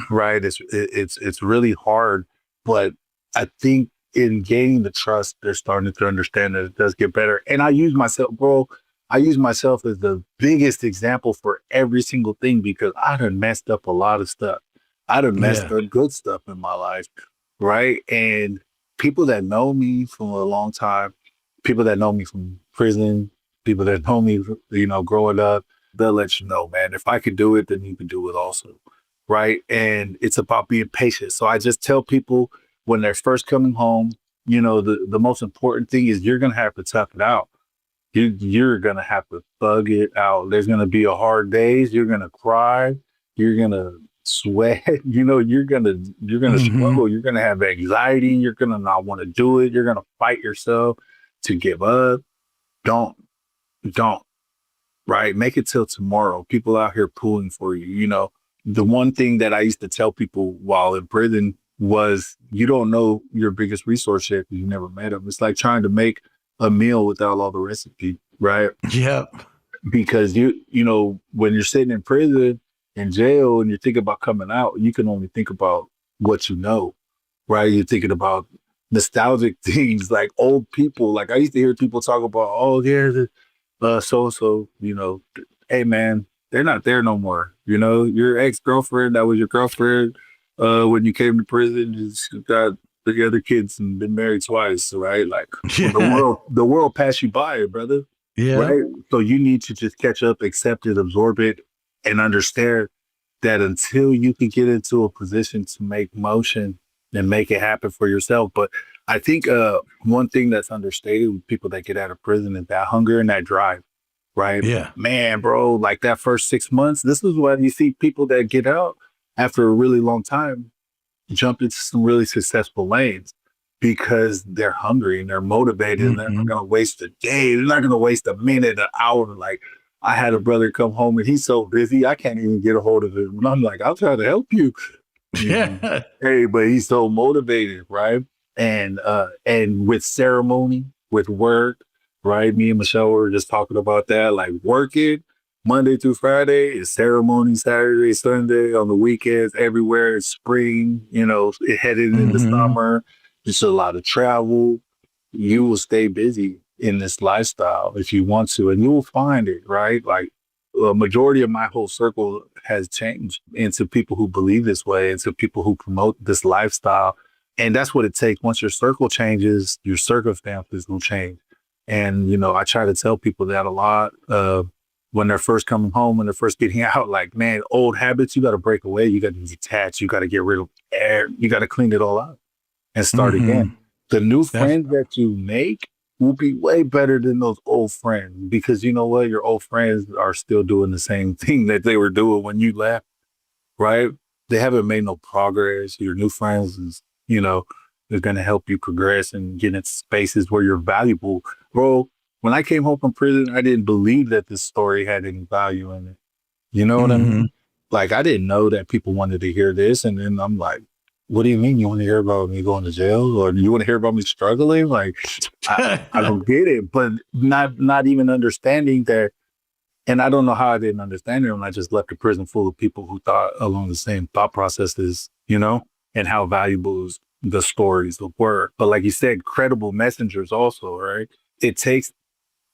right? It's really hard, but I think in gaining the trust, they're starting to understand that it does get better. And I use myself, bro. I use myself as the biggest example for every single thing because I done messed up a lot of stuff. I done messed Yeah. up good stuff in my life, right? And people that know me from a long time, people that know me from prison, people that know me, growing up, they'll let you know, man, if I could do it, then you can do it also. Right. And it's about being patient. So I just tell people when they're first coming home, the most important thing is you're going to have to tough it out. You're going to have to thug it out. There's going to be a hard days. You're going to cry. You're going to sweat. You're going to Mm-hmm. struggle. You're going to have anxiety. You're going to not want to do it. You're going to fight yourself to give up. don't, don't, right? Make it till tomorrow. People out here pulling for you. You know, the one thing that I used to tell people while in prison was you don't know your biggest resource yet because you never met them. It's like trying to make a meal without all the recipe, right? Yep. Because you know, when you're sitting in prison, in jail, and you're thinking about coming out, you can only think about what you know, right? You're thinking about nostalgic things like old people. Like I used to hear people talk about, oh, there's so, you know, hey man, they're not there no more. You know, your ex-girlfriend, that was your girlfriend when you came to prison, just got the other kids and been married twice, right? Like Yeah. the world passed you by, brother. Yeah. Right. So you need to just catch up, accept it, absorb it, and understand that until you can get into a position to make motion and make it happen for yourself. But I think one thing that's understated with people that get out of prison is that hunger and that drive, right? Yeah. Man, bro, like that first 6 months, this is why you see people that get out after a really long time jump into some really successful lanes because they're hungry and they're motivated and they're not Mm-hmm. going to waste a day. They're not going to waste a minute, an hour. Like I had a brother come home and he's so busy, I can't even get a hold of him. And I'm like, I'll try to help you. Yeah. Hey, but he's so motivated, right? And with ceremony, with work, right? Me and Michelle were just talking about that, like working Monday through Friday is ceremony, Saturday, Sunday, on the weekends, everywhere. It's spring, you know, headed into Mm-hmm. summer. Just a lot of travel. You will stay busy in this lifestyle if you want to, and you will find it, right? Like a majority of my whole circle has changed into people who believe this way, into people who promote this lifestyle. And that's what it takes. Once your circle changes, your circumstances will change. And, you know, I try to tell people that a lot. When they're first coming home, when they're first getting out, like, man, old habits, you got to break away. You got to detach. You got to get rid of air. You got to clean it all out and start Mm-hmm. again. The new That's friends that you make will be way better than those old friends because you know what? Your old friends are still doing the same thing that they were doing when you left, right? They haven't made no progress. Your new friends is, you know, is going to help you progress and get into spaces where you're valuable. Bro, when I came home from prison, I didn't believe that this story had any value in it. You know what I mm-hmm. mean? Like, I didn't know that people wanted to hear this. And then I'm like, what do you mean you want to hear about me going to jail or you want to hear about me struggling? Like, I don't get it, but not even understanding that. And I don't know how I didn't understand it when I just left a prison full of people who thought along the same thought processes, you know, and how valuable is the stories were. But like you said, credible messengers also, right? It takes,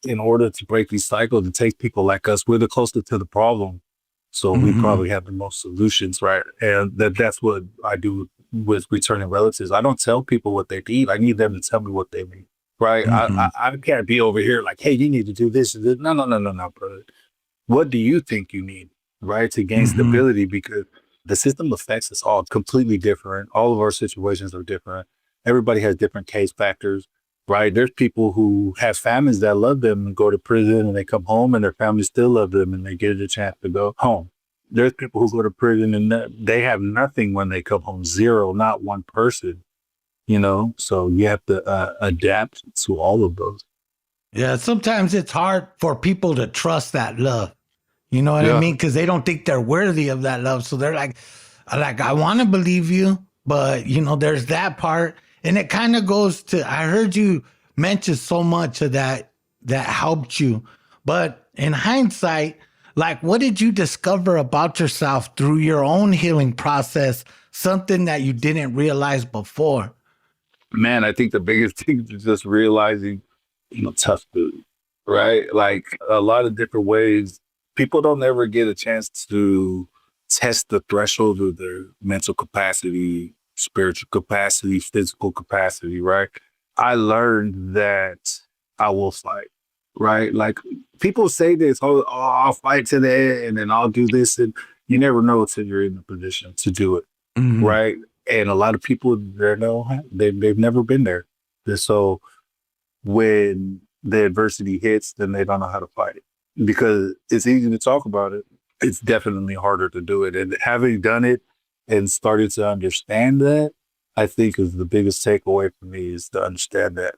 in order to break these cycles, it takes people like us. We're the closest to the problem. So we Mm-hmm. probably have the most solutions, right? And that's what I do with returning relatives. I don't tell people what they need. I need them to tell me what they need, right? Mm-hmm. I can't be over here like, hey, you need to do this and this. No, no, no, no, no, brother. What do you think you need, right, to gain Mm-hmm. stability? Because the system affects us all completely different. All of our situations are different. Everybody has different case factors, right? There's people who have families that love them and go to prison and they come home and their families still love them and they get a chance to go home. There's people who go to prison and they have nothing when they come home, zero, not one person, you know? So you have to adapt to all of those. Yeah. Sometimes it's hard for people to trust that love. You know what I Yeah. mean? Because they don't think they're worthy of that love. So they're like, I want to believe you, but you know, there's that part. And it kind of goes to, I heard you mention so much of that helped you. But in hindsight, like, what did you discover about yourself through your own healing process? Something that you didn't realize before? Man, I think the biggest thing is just realizing, you know, tough food, right? Like a lot of different ways. People don't ever get a chance to test the threshold of their mental capacity, spiritual capacity, physical capacity, right? I learned that I will fight, right? Like people say this, oh, I'll fight to the end and then I'll do this. And you never know until you're in the position to do it, Mm-hmm. right? And a lot of people they've never been there. And so when the adversity hits, then they don't know how to fight it because it's easy to talk about it. It's definitely harder to do it. And having done it and started to understand that, I think is the biggest takeaway for me is to understand that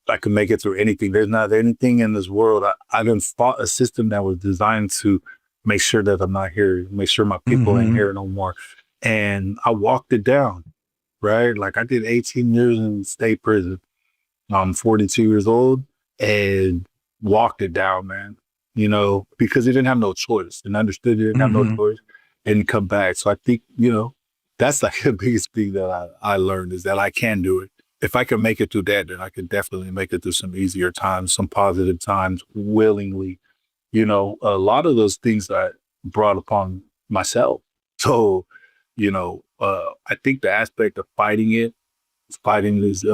I could make it through anything. There's not anything in this world. I done fought a system that was designed to make sure that I'm not here, make sure my people ain't here no more. And I walked it down, right? Like I did 18 years in state prison. I'm 42 years old and walked it down, man, you know, because he didn't have no choice and understood he didn't have no choice and come back. So I think, you know, that's like the biggest thing that I learned is that I can do it. If I can make it through that, then I could definitely make it through some easier times, some positive times willingly. You know, a lot of those things I brought upon myself. So, you know, I think the aspect of fighting this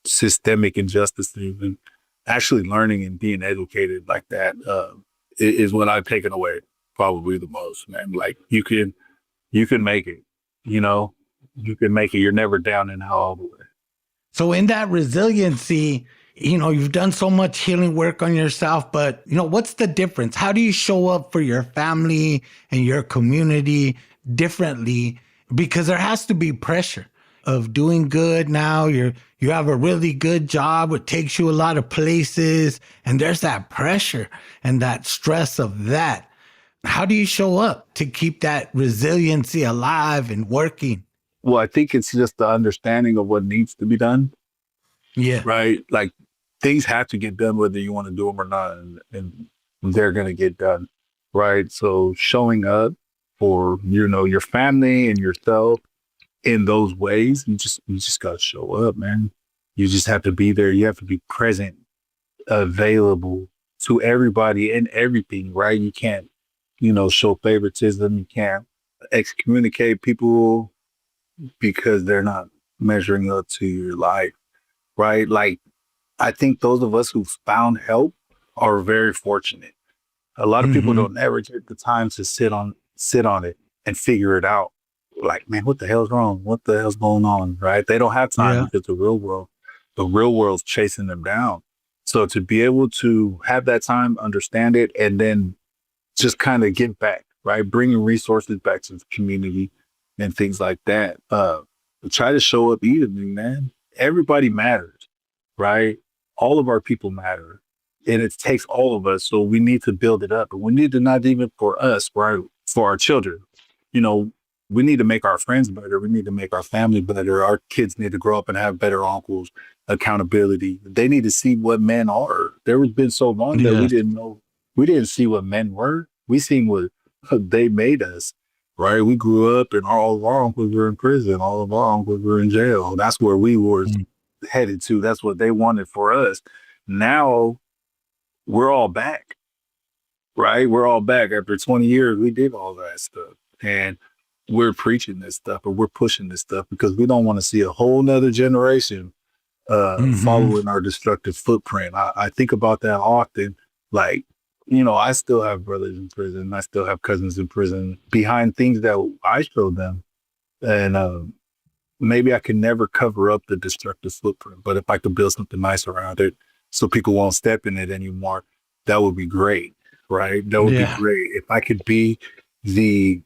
systemic injustices and actually learning and being educated like that is what I've taken away probably the most, man. Like you can make it, you know, you can make it. You're never down and out all the way. So in that resiliency, you know, you've done so much healing work on yourself, but, you know, what's the difference? How do you show up for your family and your community differently? Because there has to be pressure of doing good now. You have a really good job. It takes you a lot of places. And there's that pressure and that stress of that. How do you show up to keep that resiliency alive and working? Well, I think it's just the understanding of what needs to be done. Yeah. Right. Like things have to get done whether you want to do them or not. And they're going to get done. Right. So showing up for, you know, your family and yourself in those ways, you just got to show up, man. You just have to be there. You have to be present, available to everybody and everything. Right. You can't, you know, show favoritism. You can't excommunicate people because they're not measuring up to your life, right? Like, I think those of us who've found help are very fortunate. A lot of people don't ever take the time to sit on it and figure it out. Like, man, what the hell's wrong? What the hell's going on, right? They don't have time because the real world's chasing them down. So to be able to have that time, understand it, and then just kind of get back, right? Bringing resources back to the community and things like that. Try to show up evenly, man. Everybody matters, right? All of our people matter. And it takes all of us. So we need to build it up. But we need to not even for us, right? For our children. You know, we need to make our friends better. We need to make our family better. Our kids need to grow up and have better uncles, accountability. They need to see what men are. There has been so long that we didn't know. We didn't see what men were. We seen what they made us. Right, we grew up and all of our uncles were in prison. All of our uncles were in jail. That's where we were headed to. That's what they wanted for us. Now we're all back, right? We're all back. After 20 years, we did all that stuff. And we're preaching this stuff or we're pushing this stuff because we don't want to see a whole nother generation following our destructive footprint. I think about that often, like, you know, I still have brothers in prison. I still have cousins in prison behind things that I showed them. And maybe I can never cover up the destructive footprint, but if I could build something nice around it so people won't step in it anymore, that would be great, right? That would be great. If I could be the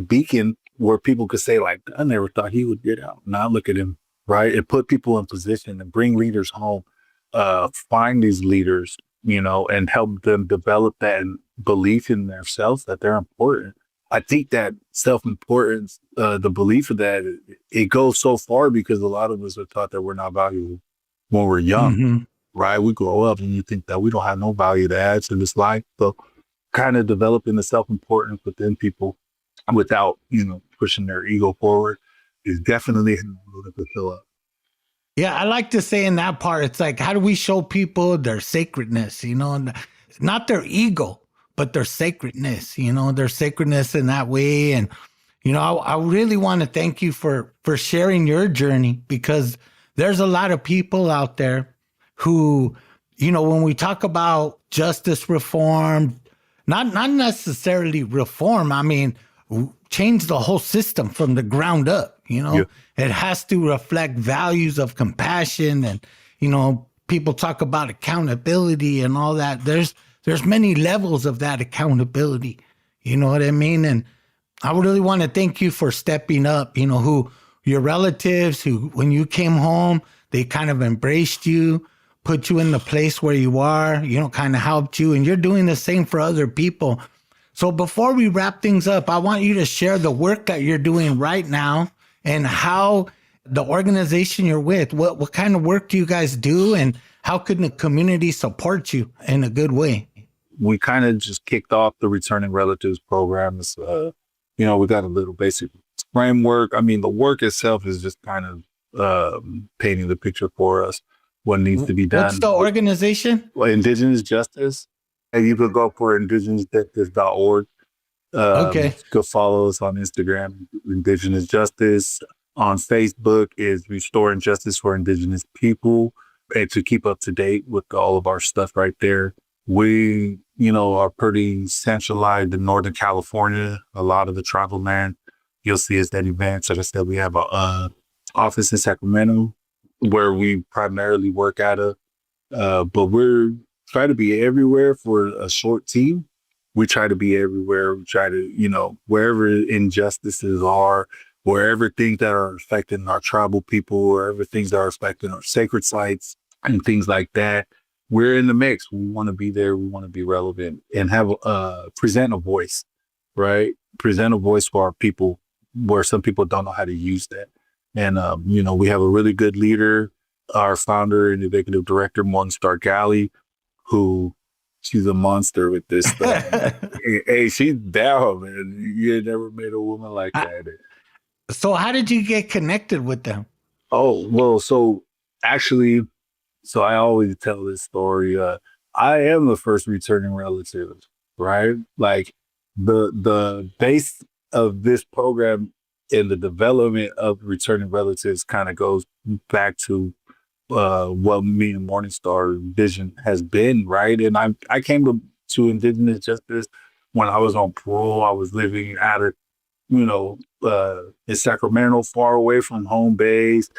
beacon where people could say, like, I never thought he would get out. Now look at him, right? And put people in position and bring leaders home, find these leaders, you know, and help them develop that belief in themselves that they're important. I think that self-importance, the belief of that, it goes so far because a lot of us are taught that we're not valuable when we're young, right? We grow up and you think that we don't have no value to add to this life. So kind of developing the self-importance within people without, you know, pushing their ego forward is definitely a to fill up. Yeah, I like to say in that part, it's like, how do we show people their sacredness, you know, not their ego, but their sacredness, you know, their sacredness in that way. And, you know, I really want to thank you for sharing your journey because there's a lot of people out there who, you know, when we talk about justice reform, not necessarily reform, I mean, change the whole system from the ground up, you know? It has to reflect values of compassion and, you know, people talk about accountability and all that. There's many levels of that accountability. You know what I mean? And I really want to thank you for stepping up, you know, who your relatives who, when you came home, they kind of embraced you, put you in the place where you are, kind of helped you, and you're doing the same for other people. So before we wrap things up, I want you to share the work that you're doing right now and how the organization you're with, what kind of work do you guys do, and how can the community support you in a good way? We kind of just kicked off the Returning Relatives program. It's, we got a little basic framework. I mean, the work itself is just kind of painting the picture for us, what needs to be done. What's the organization? Indigenous Justice. And you could go for indigenousjustice.org. Okay. You could follow us on Instagram, Indigenous Justice. On Facebook is Restoring Justice for Indigenous People. And to keep up to date with all of our stuff right there. We, are pretty centralized in Northern California. A lot of the tribal land you'll see us at events. Like I said, we have a office in Sacramento where we primarily work out of. But we're trying to be everywhere for a short team. We try to be everywhere. We try to, wherever injustices are, wherever things that are affecting our tribal people, wherever things that are affecting our sacred sites and things like that. We're in the mix. We want to be there. We want to be relevant and have present a voice, right? Present a voice for our people where some people don't know how to use that. And, we have a really good leader, our founder and executive director, Morningstar Galley, who she's a monster with this stuff. Hey, she's down, man. You ain't never met a woman like that. So how did you get connected with them? Oh, well, so actually, so I always tell this story. I am the first returning relative, right? Like the base of this program and the development of returning relatives kind of goes back to what me and Morningstar vision has been, right? And I came to Indigenous Justice when I was on parole. I was living out of, in Sacramento, far away from home base.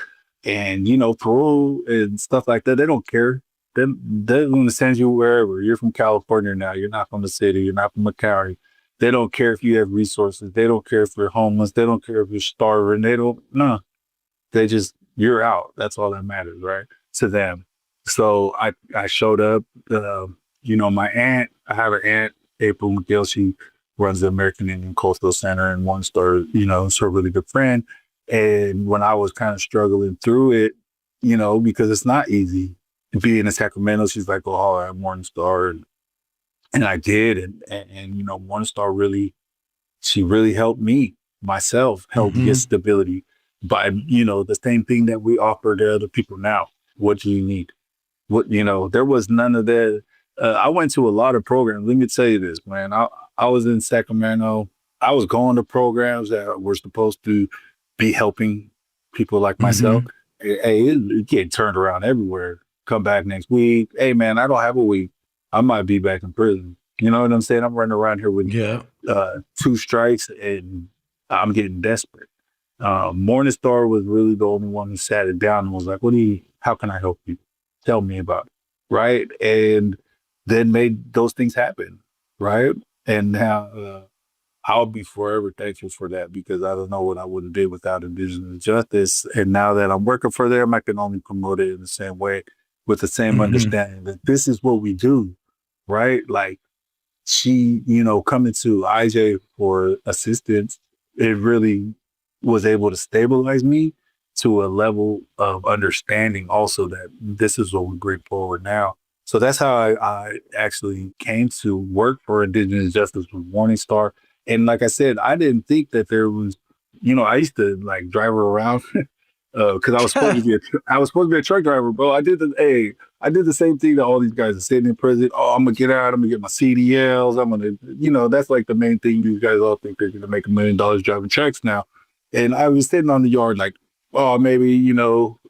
And, parole and stuff like that, they don't care. They're going to send you wherever. You're from California now. You're not from the city. You're not from the county. They don't care if you have resources. They don't care if you're homeless. They don't care if you're starving. They just, you're out. That's all that matters, right? To them. So I showed up, my aunt, I have an aunt, April McGill. She runs the American Indian Cultural Center and Morningstar, is her really good friend. And when I was kind of struggling through it, because it's not easy being in Sacramento, she's like, oh, I'm Morningstar. And I did. And Morningstar she really helped me, myself, help get stability by, the same thing that we offer to other people now. What do you need? There was none of that. I went to a lot of programs. Let me tell you this, man. I was in Sacramento. I was going to programs that were supposed to be helping people like myself. Hey, it get turned around everywhere. Come back next week. Hey, man, I don't have a week. I might be back in prison. You know what I'm saying? I'm running around here with 2 strikes and I'm getting desperate. Morningstar was really the only one who sat it down and was like, how can I help you? Tell me about it. Right. And then made those things happen. Right. And now, I'll be forever thankful for that because I don't know what I would have did without Indigenous Justice. And now that I'm working for them, I can only promote it in the same way with the same understanding that this is what we do, right? Like she, coming to IJ for assistance, it really was able to stabilize me to a level of understanding also that this is what we bring forward now. So that's how I actually came to work for Indigenous Justice with Morningstar. And like I said, I didn't think that there was, I used to like drive her around because I was supposed to be a truck driver, bro. I did the same thing that all these guys are sitting in prison. Oh, I'm gonna get out. I'm gonna get my CDLs. I'm gonna, that's like the main thing. These guys all think they're gonna make $1 million driving trucks now. And I was sitting on the yard like, oh, maybe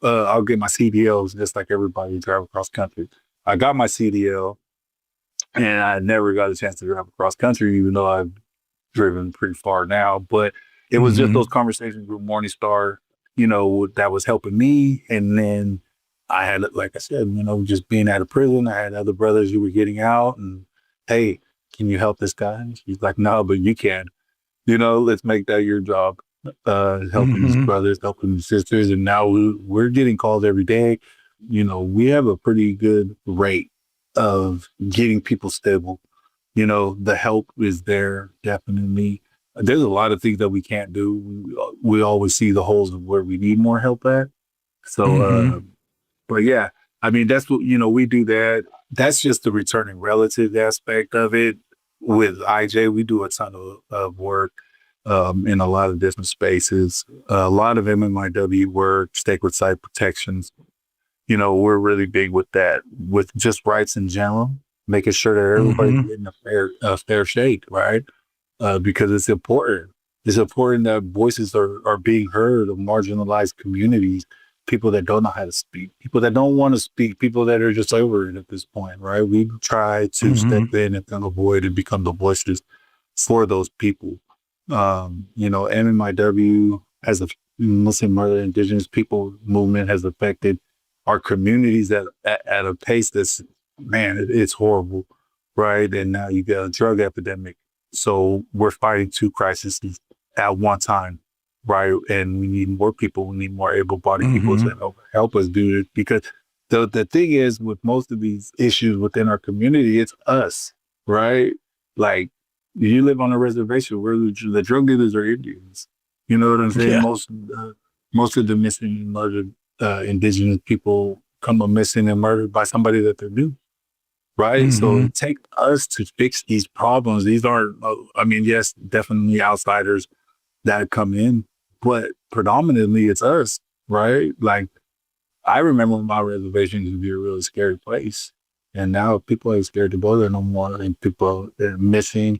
I'll get my CDLs just like everybody drive across country. I got my CDL, and I never got a chance to drive across country, even though I've driven pretty far now. But it was just those conversations with Morningstar, that was helping me. And then I had, like I said, just being out of prison, I had other brothers who were getting out and, hey, can you help this guy? He's like, no, but you can. Let's make that your job. Helping these brothers, helping these sisters. And now we're getting calls every day. we have a pretty good rate of getting people stable. The help is there, definitely. There's a lot of things that we can't do. We always see the holes of where we need more help at. So, Mm-hmm. but yeah, I mean, that's what, we do that. That's just the returning relative aspect of it. With IJ, we do a ton of work in a lot of different spaces, a lot of MMIW work, sacred site protections. We're really big with that, with just rights in general, making sure that everybody's Mm-hmm. getting a fair shake, right? Because it's important. It's important that voices are being heard of marginalized communities, people that don't know how to speak, people that don't want to speak, people that are just over it at this point, right? We try to step Mm-hmm. in and fill a void and become the voices for those people. MMIW as a Muslim murder indigenous people movement has affected our communities at a pace that's, man, it's horrible, right? And now you got a drug epidemic. So we're fighting two crises at one time, right? And we need more people. We need more able-bodied people Mm-hmm. to help us do it. Because the thing is, with most of these issues within our community, it's us, right? Like, you live on a reservation where the drug dealers are Indians. You know what I'm saying? Yeah. Most of the missing and murdered indigenous people come up missing and murdered by somebody that they're new, right? So Mm-hmm. it takes us to fix these problems. These aren't, I mean, yes, definitely outsiders that come in, but predominantly it's us, right? Like, I remember my reservation used to be a really scary place. And now people are scared to go there no more. And people are missing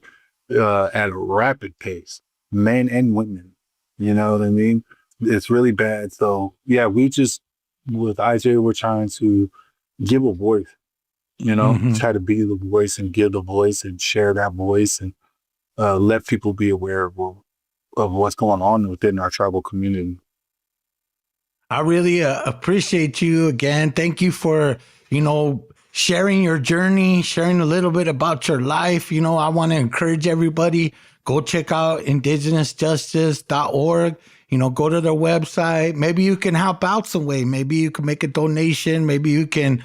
at a rapid pace, men and women. You know what I mean? It's really bad. So yeah, with IJ, we're trying to give a voice, Mm-hmm. try to be the voice and give the voice and share that voice and let people be aware of what's going on within our tribal community. I really appreciate you again. Thank you for, sharing your journey, sharing a little bit about your life. I want to encourage everybody, go check out indigenousjustice.org. Go to their website. Maybe you can help out some way. Maybe you can make a donation. Maybe you can,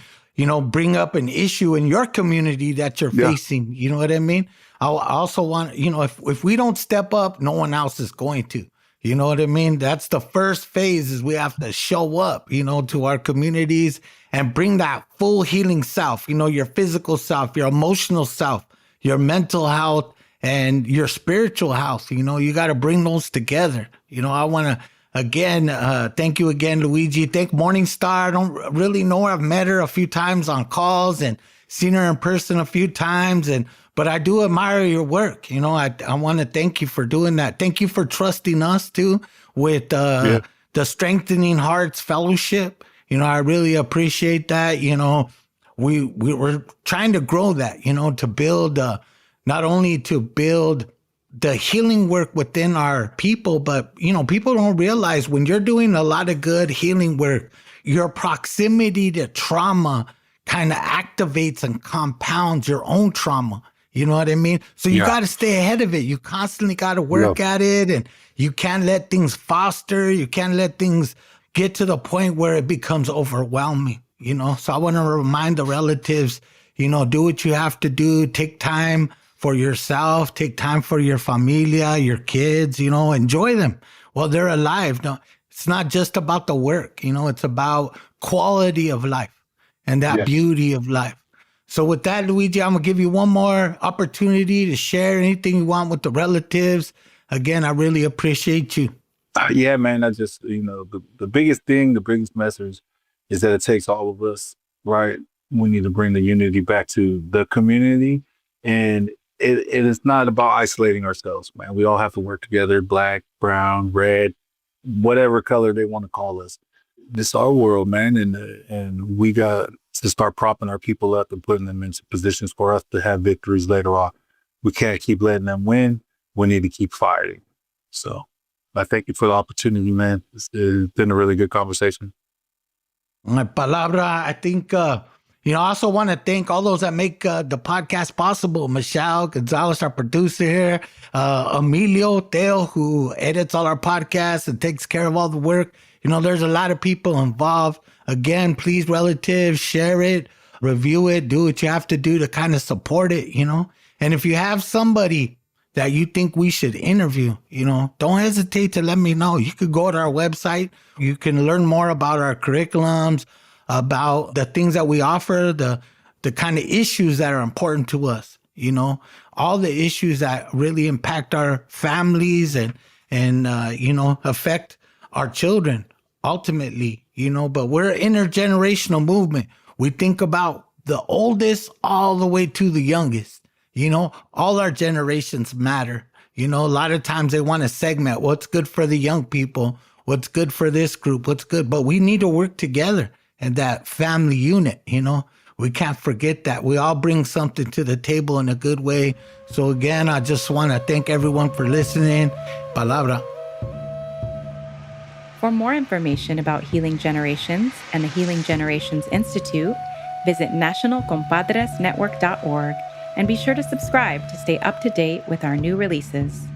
bring up an issue in your community that you're Yeah, facing. You know what I mean? I also want, if we don't step up, no one else is going to. You know what I mean? That's the first phase is we have to show up, to our communities and bring that full healing self, your physical self, your emotional self, your mental health and your spiritual health. You got to bring those together. I want to, again, thank you again, Louwegie. Thank Morningstar. I don't really know her. I've met her a few times on calls and seen her in person a few times. But I do admire your work. I want to thank you for doing that. Thank you for trusting us too with yeah, the Strengthening Hearts Fellowship. I really appreciate that. We're trying to grow that, to build, not only to build the healing work within our people, but, people don't realize when you're doing a lot of good healing work, your proximity to trauma kind of activates and compounds your own trauma. You know what I mean? So you yeah, got to stay ahead of it. You constantly got to yeah, work at it, and you can't let things foster. You can't let things get to the point where it becomes overwhelming. So I want to remind the relatives, do what you have to do. Take time for yourself. Take time for your familia, your kids. Enjoy them while they're alive. No, it's not just about the work. It's about quality of life and that yes. beauty of life. So with that, Louwegie, I'm gonna give you one more opportunity to share anything you want with the relatives. Again, I really appreciate you. Yeah, man. I just, the biggest thing, the biggest message is that it takes all of us, right? We need to bring the unity back to the community. And it is not about isolating ourselves, man. We all have to work together, black, brown, red, whatever color they want to call us. This is our world, man. And we got to start propping our people up and putting them into positions for us to have victories later on. We can't keep letting them win. We need to keep fighting. So I thank you for the opportunity, man. It's been a really good conversation. My palabra, I think, I also want to thank all those that make the podcast possible. Michelle Gonzalez, our producer here. Emilio Teo, who edits all our podcasts and takes care of all the work. There's a lot of people involved. Again, please, relatives, share it, review it, do what you have to do to kind of support it, And if you have somebody that you think we should interview, don't hesitate to let me know. You could go to our website. You can learn more about our curriculums, about the things that we offer, the kind of issues that are important to us, all the issues that really impact our families and affect our children ultimately, but we're an intergenerational movement. We think about the oldest all the way to the youngest, all our generations matter. A lot of times they want to segment what's good for the young people, what's good for this group, what's good, but we need to work together in that family unit, We can't forget that. We all bring something to the table in a good way. So again, I just want to thank everyone for listening. Palabra. For more information about Healing Generations and the Healing Generations Institute, visit nationalcompadresnetwork.org and be sure to subscribe to stay up to date with our new releases.